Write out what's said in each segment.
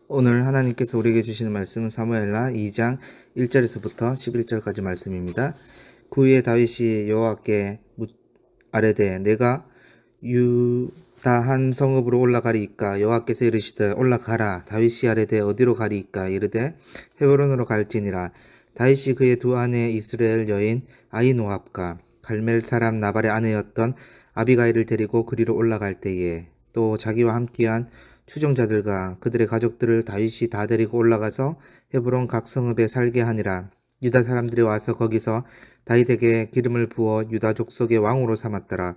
오늘 하나님께서 우리에게 주시는 말씀은 사무엘하 2장 1절에서부터 11절까지 말씀입니다. 그 후에 다윗이 여호와께 아뢰되 내가 유다 한 성읍으로 올라가리이까? 여호와께서 이르시되 올라가라. 다윗이 아뢰되 어디로 가리이까? 이르되 헤브론으로 갈지니라. 다윗이 그의 두 아내 이스라엘 여인 아히노압과 갈멜 사람 나발의 아내였던 아비가일을 데리고 그리로 올라갈 때에 또 자기와 함께한 추종자들과 그들의 가족들을 다윗이 다 데리고 올라가서 헤브론 각 성읍에 살게 하니라. 유다 사람들이 와서 거기서 다윗에게 기름을 부어 유다 족속의 왕으로 삼았더라.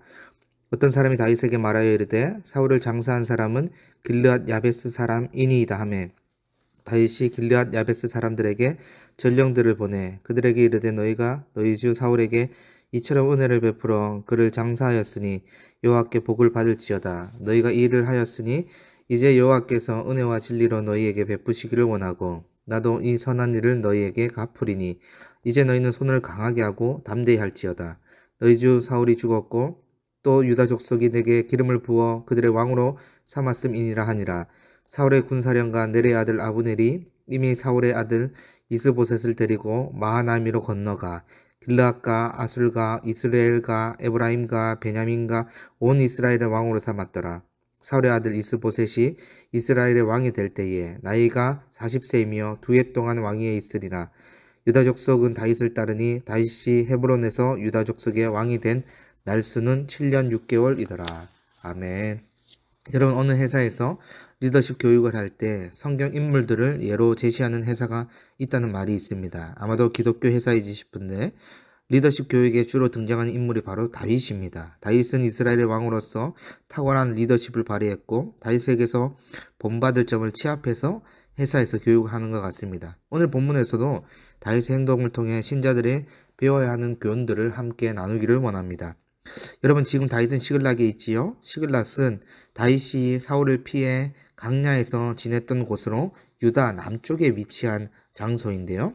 어떤 사람이 다윗에게 말하여 이르되 사울을 장사한 사람은 길르앗 야베스 사람이니이다 하매 다윗이 길르앗 야베스 사람들에게 전령들을 보내 그들에게 이르되 너희가 너희 주 사울에게 이처럼 은혜를 베풀어 그를 장사하였으니 여호와께 복을 받을지어다. 너희가 이 일을 하였으니 이제 여호와께서 은혜와 진리로 너희에게 베푸시기를 원하고 나도 이 선한 일을 너희에게 갚으리니 이제 너희는 손을 강하게 하고 담대히 할지어다. 너희 주 사울이 죽었고 또 유다 족속이 내게 기름을 부어 그들의 왕으로 삼았음이니라 하니라. 사울의 군사령관 네레의 아들 아브넬이 이미 사울의 아들 이스보셋을 데리고 마하나임으로 건너가 길르앗과 아술과 이스라엘과 에브라임과 베냐민과 온 이스라엘의 왕으로 삼았더라. 사울의 아들 이스보셋이 이스라엘의 왕이 될 때에 나이가 40세이며 두 해 동안 왕위에 있으리라. 유다 족속은 다윗을 따르니 다윗이 헤브론에서 유다 족속의 왕이 된 날수는 7년 6개월이더라. 아멘. 여러분, 어느 회사에서 리더십 교육을 할 때 성경 인물들을 예로 제시하는 회사가 있다는 말이 있습니다. 아마도 기독교 회사이지 싶은데 리더십 교육에 주로 등장하는 인물이 바로 다윗입니다. 다윗은 이스라엘의 왕으로서 탁월한 리더십을 발휘했고 다윗에게서 본받을 점을 취합해서 회사에서 교육을 하는 것 같습니다. 오늘 본문에서도 다윗의 행동을 통해 신자들이 배워야 하는 교훈들을 함께 나누기를 원합니다. 여러분, 지금 다윗은 시글락에 있지요. 시글락은 다윗이 사울을 피해 강야에서 지냈던 곳으로 유다 남쪽에 위치한 장소인데요.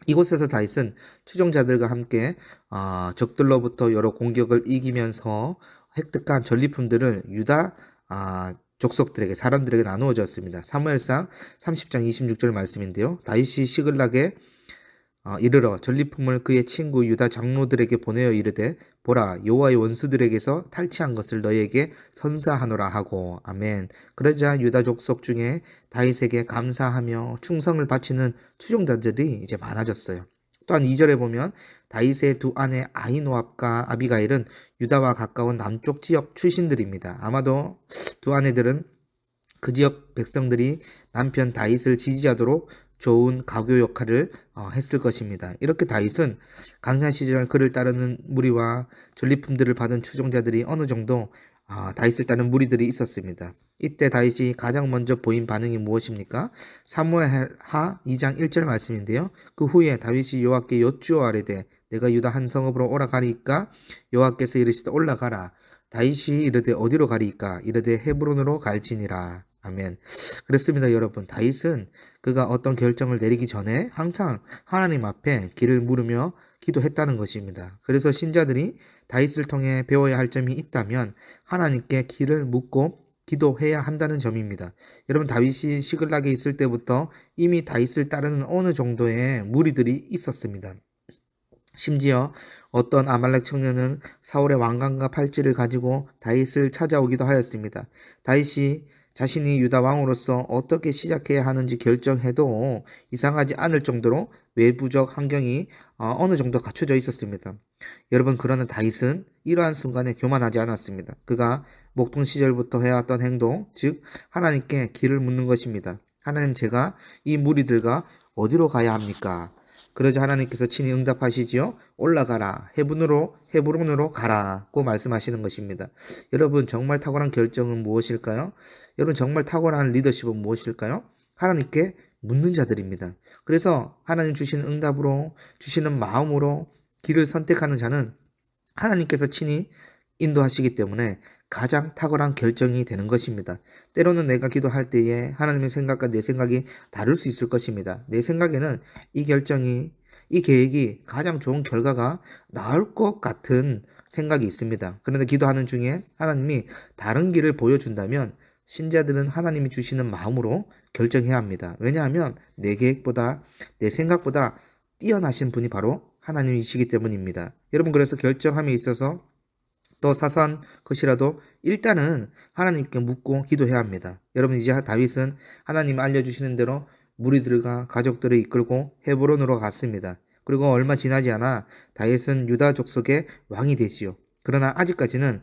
이곳에서 다윗은 추종자들과 함께 적들로부터 여러 공격을 이기면서 획득한 전리품들을 유다 족속들에게 사람들에게 나누어 줬습니다. 사무엘상 30장 26절 말씀인데요. 다윗이 시글락에 이르러 전리품을 그의 친구 유다 장로들에게 보내어 이르되 보라 여호와의 원수들에게서 탈취한 것을 너희에게 선사하노라 하고. 아멘. 그러자 유다 족속 중에 다윗에게 감사하며 충성을 바치는 추종자들이 이제 많아졌어요. 또한 2절에 보면 다윗의 두 아내 아히노압과 아비가일은 유다와 가까운 남쪽 지역 출신들입니다. 아마도 두 아내들은 그 지역 백성들이 남편 다윗을 지지하도록 좋은 가교 역할을 했을 것입니다. 이렇게 다윗은 강야 시절 그를 따르는 무리와 전리품들을 받은 추종자들이 어느 정도 다윗을 따르는 무리들이 있었습니다. 이때 다윗이 가장 먼저 보인 반응이 무엇입니까? 사무엘하 2장 1절 말씀인데요. 그 후에 다윗이 여호와께 여쭈어 아뢰되 내가 유다 한 성읍으로 올라가리이까? 여호와께서 이르시되 올라가라. 다윗이 이르되 어디로 가리이까? 이르되 헤브론으로 갈지니라. 아멘. 그렇습니다, 여러분. 다윗은 그가 어떤 결정을 내리기 전에 항상 하나님 앞에 길을 물으며 기도했다는 것입니다. 그래서 신자들이 다윗을 통해 배워야 할 점이 있다면 하나님께 길을 묻고 기도해야 한다는 점입니다. 여러분, 다윗이 시글락에 있을 때부터 이미 다윗을 따르는 어느 정도의 무리들이 있었습니다. 심지어 어떤 아말렉 청년은 사울의 왕관과 팔찌를 가지고 다윗을 찾아오기도 하였습니다. 다윗이 자신이 유다 왕으로서 어떻게 시작해야 하는지 결정해도 이상하지 않을 정도로 외부적 환경이 어느 정도 갖춰져 있었습니다. 여러분, 그러나 다윗은 이러한 순간에 교만하지 않았습니다. 그가 목동 시절부터 해왔던 행동, 즉 하나님께 길을 묻는 것입니다. 하나님, 제가 이 무리들과 어디로 가야 합니까? 그러자 하나님께서 친히 응답하시지요. 올라가라. 헤브론으로 가라고 말씀하시는 것입니다. 여러분, 정말 탁월한 결정은 무엇일까요? 여러분, 정말 탁월한 리더십은 무엇일까요? 하나님께 묻는 자들입니다. 그래서 하나님 주시는 응답으로, 주시는 마음으로 길을 선택하는 자는 하나님께서 친히 인도하시기 때문에 가장 탁월한 결정이 되는 것입니다. 때로는 내가 기도할 때에 하나님의 생각과 내 생각이 다를 수 있을 것입니다. 내 생각에는 이 결정이, 이 계획이 가장 좋은 결과가 나올 것 같은 생각이 있습니다. 그런데 기도하는 중에 하나님이 다른 길을 보여준다면 신자들은 하나님이 주시는 마음으로 결정해야 합니다. 왜냐하면 내 계획보다 내 생각보다 뛰어나신 분이 바로 하나님이시기 때문입니다. 여러분, 그래서 결정함에 있어서 또 사소한 것이라도 일단은 하나님께 묻고 기도해야 합니다. 여러분, 이제 다윗은 하나님이 알려주시는 대로 무리들과 가족들을 이끌고 헤브론으로 갔습니다. 그리고 얼마 지나지 않아 다윗은 유다 족속의 왕이 되지요. 그러나 아직까지는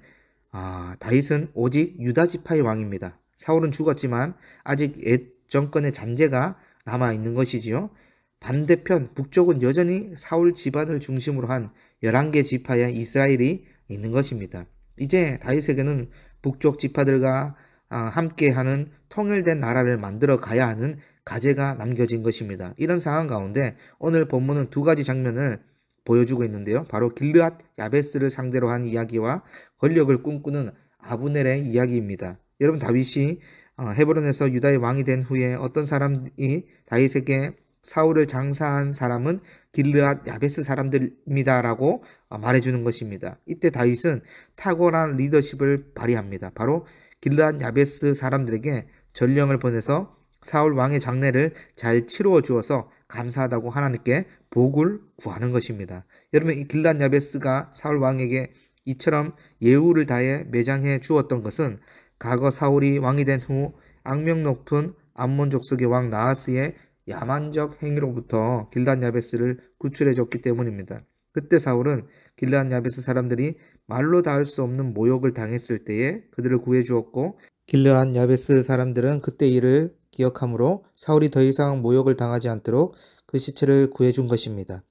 다윗은 오직 유다 지파의 왕입니다. 사울은 죽었지만 아직 옛 정권의 잔재가 남아있는 것이지요. 반대편 북쪽은 여전히 사울 집안을 중심으로 한 11개 지파의 이스라엘이 있는 것입니다. 이제 다윗에게는 북쪽 지파들과 함께하는 통일된 나라를 만들어 가야 하는 과제가 남겨진 것입니다. 이런 상황 가운데 오늘 본문은 두 가지 장면을 보여주고 있는데요. 바로 길르앗 야베스를 상대로 한 이야기와 권력을 꿈꾸는 아브넬의 이야기입니다. 여러분, 다윗이 헤브론에서 유다의 왕이 된 후에 어떤 사람이 다윗에게 사울을 장사한 사람은 길르앗 야베스 사람들입니다 라고 말해주는 것입니다. 이때 다윗은 탁월한 리더십을 발휘합니다. 바로 길르앗 야베스 사람들에게 전령을 보내서 사울 왕의 장례를 잘 치루어 주어서 감사하다고 하나님께 복을 구하는 것입니다. 여러분, 이 길르앗 야베스가 사울 왕에게 이처럼 예우를 다해 매장해 주었던 것은 과거 사울이 왕이 된 후 악명 높은 암몬 족속의 왕 나하스의 야만적 행위로부터 길르앗 야베스를 구출해 줬기 때문입니다. 그때 사울은 길르앗 야베스 사람들이 말로 닿을 수 없는 모욕을 당했을 때에 그들을 구해 주었고, 길르앗 야베스 사람들은 그때 일을 기억하므로 사울이 더 이상 모욕을 당하지 않도록 그 시체를 구해 준 것입니다.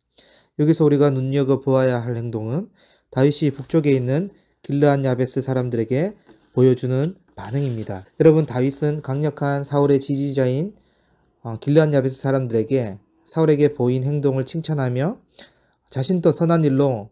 여기서 우리가 눈여겨보아야 할 행동은 다윗이 북쪽에 있는 길르앗 야베스 사람들에게 보여주는 반응입니다. 여러분, 다윗은 강력한 사울의 지지자인 길르앗 야베스 사람들에게 사울에게 보인 행동을 칭찬하며 자신도 선한 일로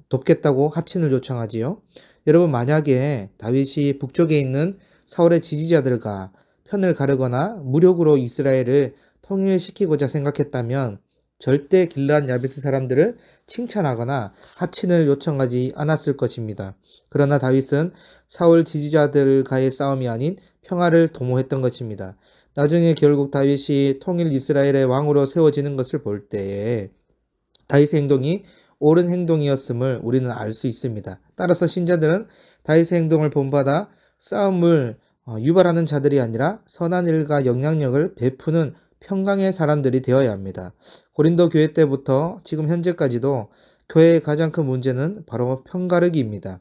돕겠다고 하친을 요청하지요. 여러분, 만약에 다윗이 북쪽에 있는 사울의 지지자들과 편을 가르거나 무력으로 이스라엘을 통일시키고자 생각했다면 절대 길르앗 야베스 사람들을 칭찬하거나 하친을 요청하지 않았을 것입니다. 그러나 다윗은 사울 지지자들과의 싸움이 아닌 평화를 도모했던 것입니다. 나중에 결국 다윗이 통일 이스라엘의 왕으로 세워지는 것을 볼 때에 다윗의 행동이 옳은 행동이었음을 우리는 알 수 있습니다. 따라서 신자들은 다윗의 행동을 본받아 싸움을 유발하는 자들이 아니라 선한 일과 영향력을 베푸는 평강의 사람들이 되어야 합니다. 고린도 교회 때부터 지금 현재까지도 교회의 가장 큰 문제는 바로 편가르기입니다.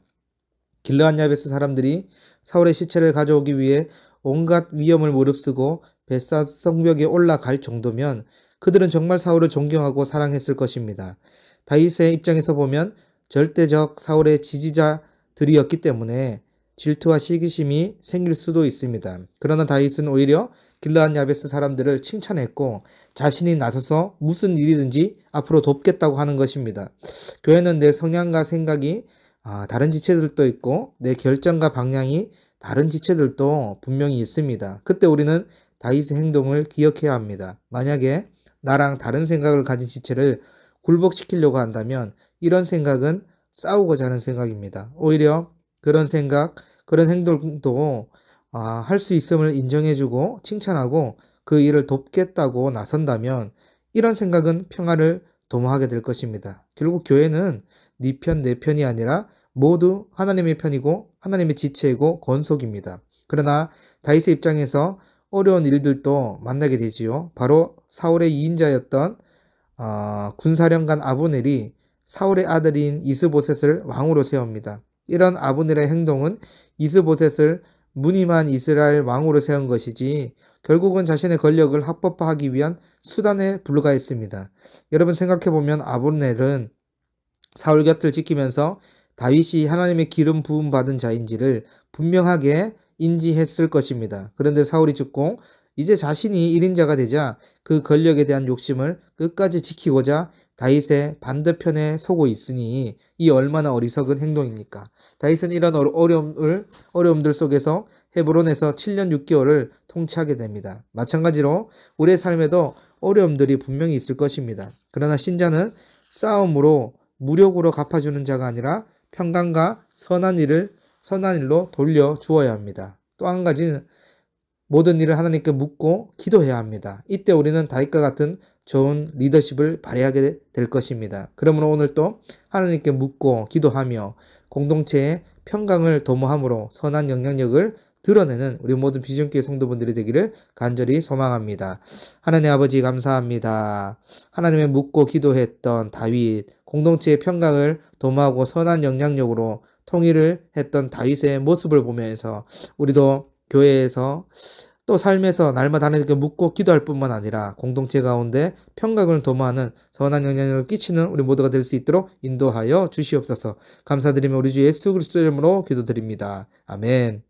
길르앗 야베스 사람들이 사울의 시체를 가져오기 위해 온갖 위험을 무릅쓰고 벳사 성벽에 올라갈 정도면 그들은 정말 사울을 존경하고 사랑했을 것입니다. 다윗의 입장에서 보면 절대적 사울의 지지자들이었기 때문에 질투와 시기심이 생길 수도 있습니다. 그러나 다윗은 오히려 길르앗 야베스 사람들을 칭찬했고 자신이 나서서 무슨 일이든지 앞으로 돕겠다고 하는 것입니다. 교회는 내 성향과 생각이 다른 지체들도 있고 내 결정과 방향이 다른 지체들도 분명히 있습니다. 그때 우리는 다윗의 행동을 기억해야 합니다. 만약에 나랑 다른 생각을 가진 지체를 굴복시키려고 한다면 이런 생각은 싸우고자 하는 생각입니다. 오히려 그런 생각, 그런 행동도 할 수 있음을 인정해주고 칭찬하고 그 일을 돕겠다고 나선다면 이런 생각은 평화를 도모하게 될 것입니다. 결국 교회는 네 편, 내 편이 아니라 모두 하나님의 편이고 하나님의 지체이고 권속입니다. 그러나 다윗의 입장에서 어려운 일들도 만나게 되지요. 바로 사울의 2인자였던 군사령관 아브넬이 사울의 아들인 이스보셋을 왕으로 세웁니다. 이런 아브넬의 행동은 이스보셋을 무늬만 이스라엘 왕으로 세운 것이지 결국은 자신의 권력을 합법화하기 위한 수단에 불과했습니다. 여러분, 생각해보면 아브넬은 사울 곁을 지키면서 다윗이 하나님의 기름 부음 받은 자인지를 분명하게 인지했을 것입니다. 그런데 사울이 죽고 이제 자신이 1인자가 되자 그 권력에 대한 욕심을 끝까지 지키고자 다윗의 반대편에 서고 있으니 이 얼마나 어리석은 행동입니까? 다윗은 이런 어려움들 속에서 헤브론에서 7년 6개월을 통치하게 됩니다. 마찬가지로 우리의 삶에도 어려움들이 분명히 있을 것입니다. 그러나 신자는 싸움으로 무력으로 갚아주는 자가 아니라 평강과 선한 일로 돌려 주어야 합니다. 또 한 가지는 모든 일을 하나님께 묻고 기도해야 합니다. 이때 우리는 다윗과 같은 좋은 리더십을 발휘하게 될 것입니다. 그러므로 오늘 또 하나님께 묻고 기도하며 공동체의 평강을 도모함으로 선한 영향력을 드러내는 우리 모든 비전교회 성도분들이 되기를 간절히 소망합니다. 하나님 아버지 감사합니다. 하나님의 묻고 기도했던 다윗, 공동체의 평강을 도모하고 선한 영향력으로 통일을 했던 다윗의 모습을 보면서 우리도 교회에서 또 삶에서 날마다 하나님께 묻고 기도할 뿐만 아니라 공동체 가운데 평강을 도모하는 선한 영향력을 끼치는 우리 모두가 될 수 있도록 인도하여 주시옵소서. 감사드리며 우리 주 예수 그리스도의 이름으로 기도드립니다. 아멘.